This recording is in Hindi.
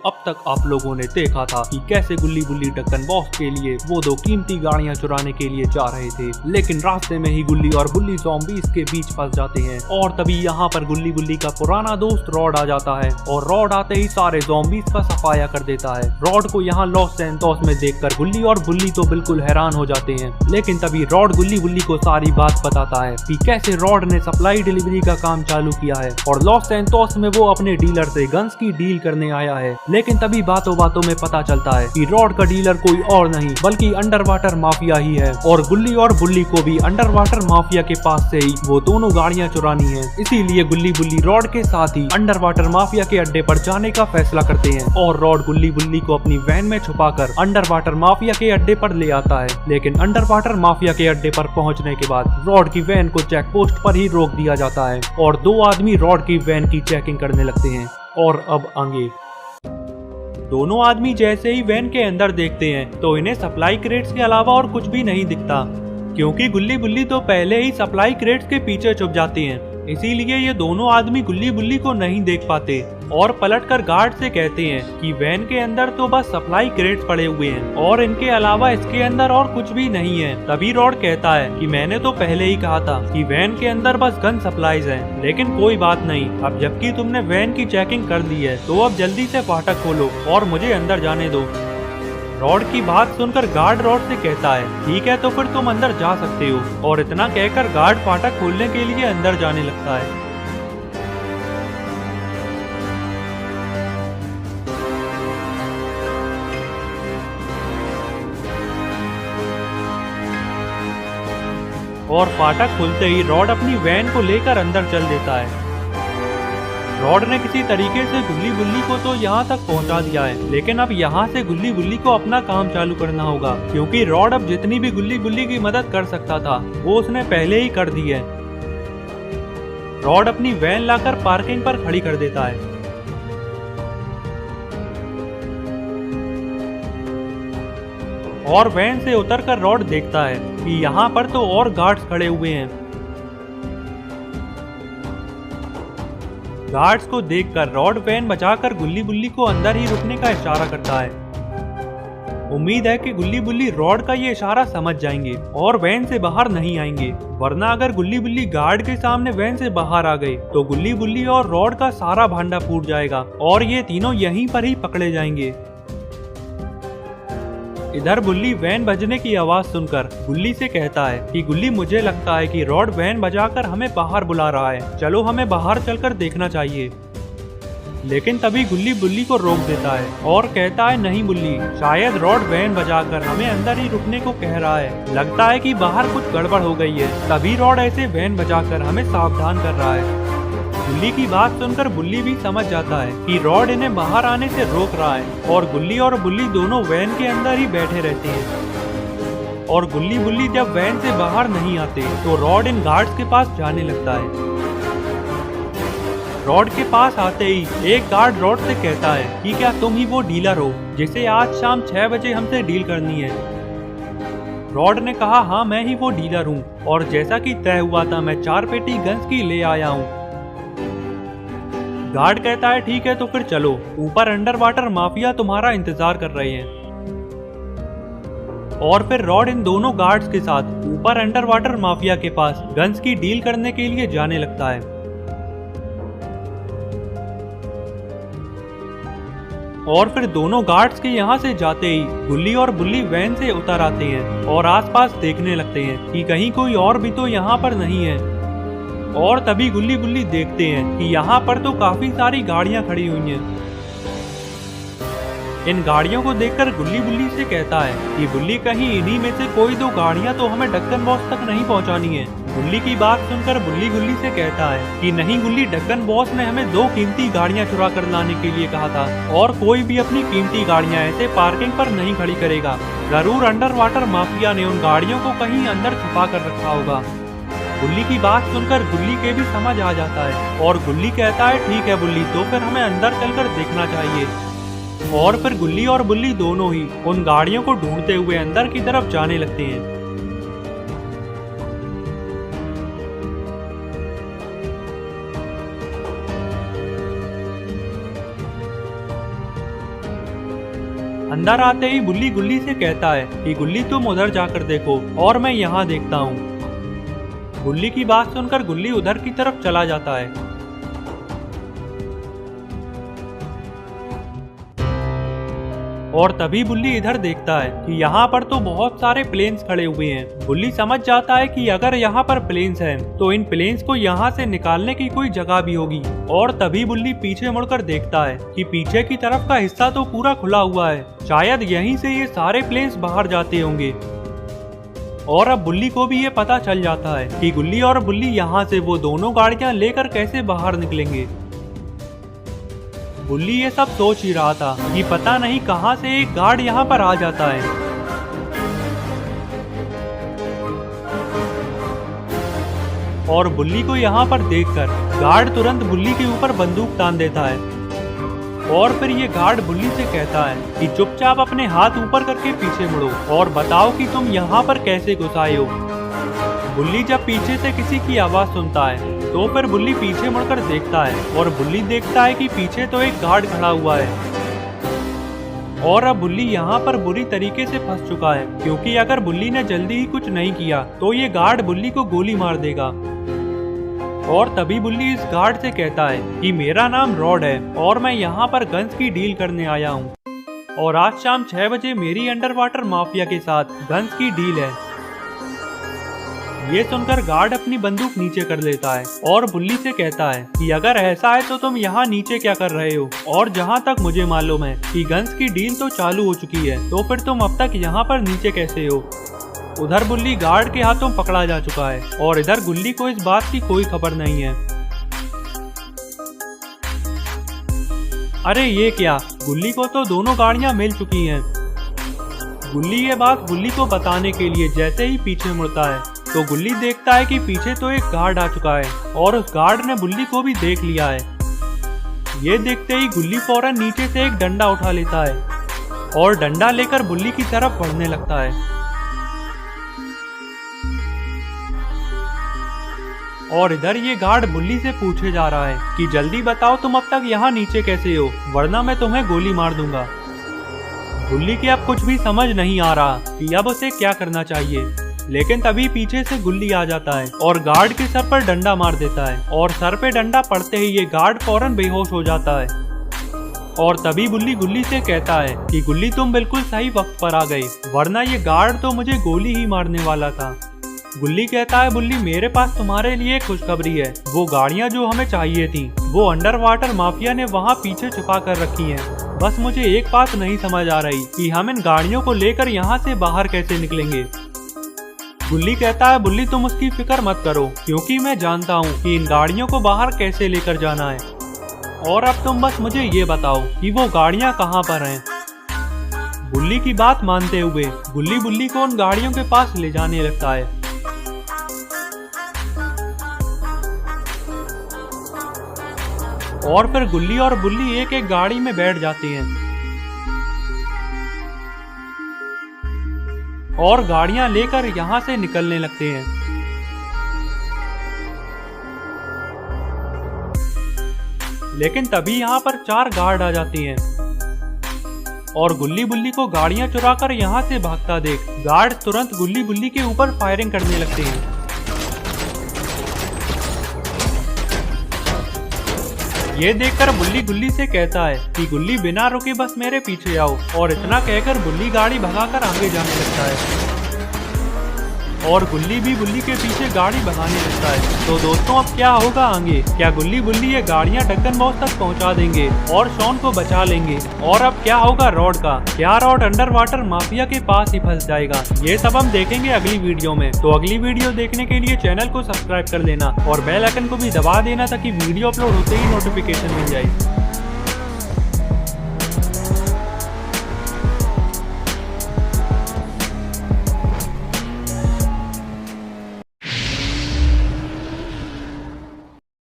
अब तक आप लोगों ने देखा था कि कैसे गुल्ली बुल्ली ढक्कन बॉस के लिए वो दो कीमती गाड़ियां चुराने के लिए जा रहे थे, लेकिन रास्ते में ही गुल्ली और बुल्ली ज़ॉम्बीज़ के बीच फंस जाते हैं। और तभी यहाँ पर गुल्ली बुल्ली का पुराना दोस्त रॉड आ जाता है और रॉड आते ही सारे ज़ॉम्बीज़ का सफाया कर देता है। रॉड को यहाँ लॉस सैंटोस में देखकर गुल्ली और बुल्ली तो बिल्कुल हैरान हो जाते हैं, लेकिन तभी रॉड गुल्ली बुल्ली को सारी बात बताता है कि कैसे रॉड ने सप्लाई डिलीवरी का काम चालू किया है और लॉस सैंटोस में वो अपने डीलर से गन्स की डील करने आया है। लेकिन तभी बातों बातों में पता चलता है कि रॉड का डीलर कोई और नहीं बल्कि अंडर वाटर माफिया ही है और गुल्ली और बुल्ली को भी अंडर वाटर माफिया के पास से ही वो दोनों गाड़ियां चुरानी है। इसीलिए गुल्ली बुल्ली रॉड के साथ ही अंडर वाटर माफिया के अड्डे पर जाने का फैसला करते हैं और रॉड गुल्ली बुल्ली को अपनी वैन में छुपाकर अंडर वाटर माफिया के अड्डे पर ले आता है। लेकिन अंडर वाटर माफिया के अड्डे पर पहुंचने के बाद रॉड की वैन को चेक पोस्ट पर ही रोक दिया जाता है और दो आदमी रॉड की वैन की चेकिंग करने लगते हैं। और अब आगे दोनों आदमी जैसे ही वैन के अंदर देखते हैं तो इन्हें सप्लाई क्रेट्स के अलावा और कुछ भी नहीं दिखता, क्योंकि गुल्ली बुल्ली तो पहले ही सप्लाई क्रेट्स के पीछे छुप जाती हैं। इसीलिए ये दोनों आदमी गुल्ली बुल्ली को नहीं देख पाते और पलटकर गार्ड से कहते हैं कि वैन के अंदर तो बस सप्लाई क्रेट्स पड़े हुए हैं और इनके अलावा इसके अंदर और कुछ भी नहीं है। तभी रॉड कहता है कि मैंने तो पहले ही कहा था कि वैन के अंदर बस गन सप्लाईज हैं, लेकिन कोई बात नहीं, अब जबकि तुमने वैन की चेकिंग कर दी है तो अब जल्दी से फाटक खोलो और मुझे अंदर जाने दो। रॉड की बात सुनकर गार्ड रॉड से कहता है ठीक है तो फिर तुम अंदर जा सकते हो, और इतना कहकर गार्ड फाटक खोलने के लिए अंदर जाने लगता है। और फाटक खुलते ही रॉड अपनी वैन को लेकर अंदर चल देता है। रॉड ने किसी तरीके से गुल्ली बुल्ली को तो यहाँ तक पहुँचा दिया है, लेकिन अब यहाँ से गुल्ली बुल्ली को अपना काम चालू करना होगा, क्योंकि रॉड अब जितनी भी गुल्ली बुल्ली की मदद कर सकता था वो उसने पहले ही कर दी है। रॉड अपनी वैन लाकर पार्किंग पर खड़ी कर देता है और वैन से उतरकर रॉड देखता है कि यहाँ पर तो और गार्ड्स खड़े हुए हैं। गार्ड्स को देखकर रॉड वैन बचाकर गुल्ली बुल्ली को अंदर ही रुकने का इशारा करता है। उम्मीद है कि गुल्ली बुल्ली रॉड का ये इशारा समझ जाएंगे और वैन से बाहर नहीं आएंगे, वरना अगर गुल्ली बुल्ली गार्ड के सामने वैन से बाहर आ गए तो गुल्ली बुल्ली और रॉड का सारा भांडा फूट जाएगा और ये तीनों यहीं पर ही पकड़े जाएंगे। इधर बुल्ली वैन बजने की आवाज सुनकर गुल्ली से कहता है कि गुल्ली मुझे लगता है कि रॉड वैन बजाकर हमें बाहर बुला रहा है, चलो हमें बाहर चलकर देखना चाहिए। लेकिन तभी गुल्ली बुल्ली को रोक देता है और कहता है नहीं बुल्ली, शायद रॉड वैन बजाकर हमें अंदर ही रुकने को कह रहा है, लगता है कि बाहर कुछ गड़बड़ हो गई है, तभी रॉड ऐसे वैन बजाकर हमें सावधान कर रहा है। गुल्ली की बात सुनकर बुल्ली भी समझ जाता है कि रॉड इन्हें बाहर आने से रोक रहा है और गुल्ली और बुल्ली दोनों वैन के अंदर ही बैठे रहते हैं। और गुल्ली बुल्ली जब वैन से बाहर नहीं आते तो रॉड इन गार्ड्स के पास जाने लगता है। रॉड के पास आते ही एक गार्ड रॉड से कहता है कि क्या तुम ही वो डीलर हो जिसे आज शाम 6 बजे हमसे डील करनी है। रॉड ने कहा हाँ मैं ही वो डीलर हूँ और जैसा कि तय हुआ था मैं 4 पेटी गन्स की ले आया हूँ। गार्ड कहता है ठीक है तो फिर चलो, ऊपर अंडर वाटर माफिया तुम्हारा इंतजार कर रहे हैं। और फिर रॉड इन दोनों गार्ड्स के साथ ऊपर अंडर वाटर माफिया के पास गन्स की डील करने के लिए जाने लगता है। और फिर दोनों गार्ड्स के यहाँ से जाते ही गुल्ली और बुल्ली वैन से उतर आते हैं और आसपास देखने लगते हैं कि कहीं कोई और भी तो यहाँ पर नहीं है। और तभी गुल्ली बुल्ली देखते हैं कि यहाँ पर तो काफी सारी गाड़ियाँ खड़ी हुई हैं। इन गाड़ियों को देखकर गुल्ली बुल्ली से कहता है कि बुल्ली कहीं इन्हीं में से कोई 2 गाड़ियाँ तो हमें ढक्कन बॉस तक नहीं पहुँचानी है। गुल्ली की बात सुनकर बुल्ली गुल्ली से कहता है कि नहीं गुल्ली, ढक्कन बॉस ने हमें 2 कीमती गाड़ियाँ चुरा कर लाने के लिए कहा था और कोई भी अपनी कीमती गाड़ियाँ ऐसे पार्किंग पर नहीं खड़ी करेगा। जरूर अंडर वाटर माफिया ने उन गाड़ियों को कहीं अंदर छुपा कर रखा होगा। गुल्ली की बात सुनकर गुल्ली के भी समझ आ जाता है और गुल्ली कहता है ठीक है बुल्ली, तो फिर हमें अंदर चलकर देखना चाहिए। और फिर गुल्ली और बुल्ली दोनों ही उन गाड़ियों को ढूंढते हुए अंदर की तरफ जाने लगते हैं। अंदर आते ही बुल्ली गुल्ली से कहता है कि गुल्ली तुम उधर जाकर देखो और मैं यहाँ देखता हूँ। गुल्ली की बात सुनकर गुल्ली उधर की तरफ चला जाता है। और तभी बुल्ली इधर देखता है कि यहाँ पर तो बहुत सारे प्लेन्स खड़े हुए हैं। बुल्ली समझ जाता है कि अगर यहाँ पर प्लेन्स हैं तो इन प्लेन्स को यहाँ से निकालने की कोई जगह भी होगी। और तभी बुल्ली पीछे मुड़कर देखता है कि पीछे की तरफ का हिस्सा तो पूरा खुला हुआ है, शायद यहीं से ये सारे प्लेन्स बाहर जाते होंगे। और अब बुल्ली को भी ये पता चल जाता है कि गुल्ली और बुल्ली यहाँ से वो दोनों गाड़ियाँ लेकर कैसे बाहर निकलेंगे। बुल्ली ये सब सोच ही रहा था कि पता नहीं कहां से एक गार्ड यहाँ पर आ जाता है। और बुल्ली को यहाँ पर देखकर गार्ड तुरंत बुल्ली के ऊपर बंदूक तान देता है। और फिर ये गार्ड बुल्ली से कहता है कि चुपचाप अपने हाथ ऊपर करके पीछे मुड़ो और बताओ कि तुम यहाँ पर कैसे घुस आए हो। बुल्ली जब पीछे से किसी की आवाज सुनता है तो फिर बुल्ली पीछे मुड़कर देखता है और बुल्ली देखता है कि पीछे तो एक गार्ड खड़ा हुआ है। और अब बुल्ली यहाँ पर बुरी तरीके से फंस चुका है, क्योंकि अगर बुल्ली ने जल्दी ही कुछ नहीं किया तो ये गार्ड बुल्ली को गोली मार देगा। और तभी बुल्ली इस गार्ड से कहता है कि मेरा नाम रॉड है और मैं यहाँ पर गन्स की डील करने आया हूँ और आज शाम 6 बजे मेरी अंडर वाटर माफिया के साथ गन्स की डील है। ये सुनकर गार्ड अपनी बंदूक नीचे कर लेता है और बुल्ली से कहता है कि अगर ऐसा है तो तुम यहाँ नीचे क्या कर रहे हो, और जहाँ तक मुझे मालूम है कि गन्स की डील तो चालू हो चुकी है, तो फिर तुम अब तक यहाँ पर नीचे कैसे हो। उधर बुल्ली गार्ड के हाथों पकड़ा जा चुका है और इधर गुल्ली को इस बात की कोई खबर नहीं है। अरे ये क्या, गुल्ली को तो दोनों गाड़ियाँ मिल चुकी हैं। गुल्ली ये बात गुल्ली को बताने के लिए जैसे ही पीछे मुड़ता है तो गुल्ली देखता है कि पीछे तो एक गार्ड आ चुका है और उस गार्ड ने बुल्ली को भी देख लिया है। ये देखते ही गुल्ली फौरन नीचे से एक डंडा उठा लेता है और डंडा लेकर बुल्ली की तरफ बढ़ने लगता है। और इधर ये गार्ड बुल्ली से पूछे जा रहा है कि जल्दी बताओ तुम अब तक यहाँ नीचे कैसे हो, वरना मैं तुम्हें गोली मार दूंगा। बुल्ली के अब कुछ भी समझ नहीं आ रहा कि अब उसे क्या करना चाहिए, लेकिन तभी पीछे से गुल्ली आ जाता है और गार्ड के सर पर डंडा मार देता है और सर पे डंडा पड़ते ही ये गार्ड फौरन बेहोश हो जाता है। और तभी बुल्ली गुल्ली से कहता है कि गुल्ली तुम बिल्कुल सही वक्त पर आ गई, वरना ये गार्ड तो मुझे गोली ही मारने वाला था। गुल्ली कहता है बुल्ली मेरे पास तुम्हारे लिए खुशखबरी है, वो गाड़ियाँ जो हमें चाहिए थी वो अंडर वाटर माफिया ने वहाँ पीछे छुपा कर रखी हैं। बस मुझे एक बात नहीं समझ आ रही कि हम इन गाड़ियों को लेकर यहाँ से बाहर कैसे निकलेंगे। गुल्ली कहता है बुल्ली तुम उसकी फिक्र मत करो, क्योंकि मैं जानता हूँ कि इन गाड़ियों को बाहर कैसे लेकर जाना है। और अब तुम बस मुझे ये बताओ कि वो गाड़ियाँ कहाँ पर हैं। बुल्ली की बात मानते हुए गुल्ली बुल्ली को उन गाड़ियों के पास ले जाने लगता है। और फिर गुल्ली और बुल्ली एक एक गाड़ी में बैठ जाते हैं और गाड़ियां लेकर यहां से निकलने लगते हैं। लेकिन तभी यहां पर 4 गार्ड आ जाते हैं और गुल्ली बुल्ली को गाड़ियां चुराकर यहां से भागता देख गार्ड तुरंत गुल्ली बुल्ली के ऊपर फायरिंग करने लगते हैं। ये देखकर बुल्ली गुल्ली से कहता है कि गुल्ली बिना रुके बस मेरे पीछे आओ, और इतना कहकर बुल्ली गाड़ी भगाकर आगे जाने लगता है और गुल्ली भी बुल्ली के पीछे गाड़ी भगाने लगता है। तो दोस्तों अब क्या होगा आगे, क्या गुल्ली बुल्ली ये गाड़ियां ड्रैगन बॉस तक पहुंचा देंगे और शॉन को बचा लेंगे, और अब क्या होगा रॉड का, क्या रॉड अंडर वाटर माफिया के पास ही फंस जाएगा, ये सब हम देखेंगे अगली वीडियो में। तो अगली वीडियो देखने के लिए चैनल को सब्सक्राइब कर लेना और बेल आइकन को भी दबा देना ताकि वीडियो अपलोड होते ही नोटिफिकेशन मिल जाए।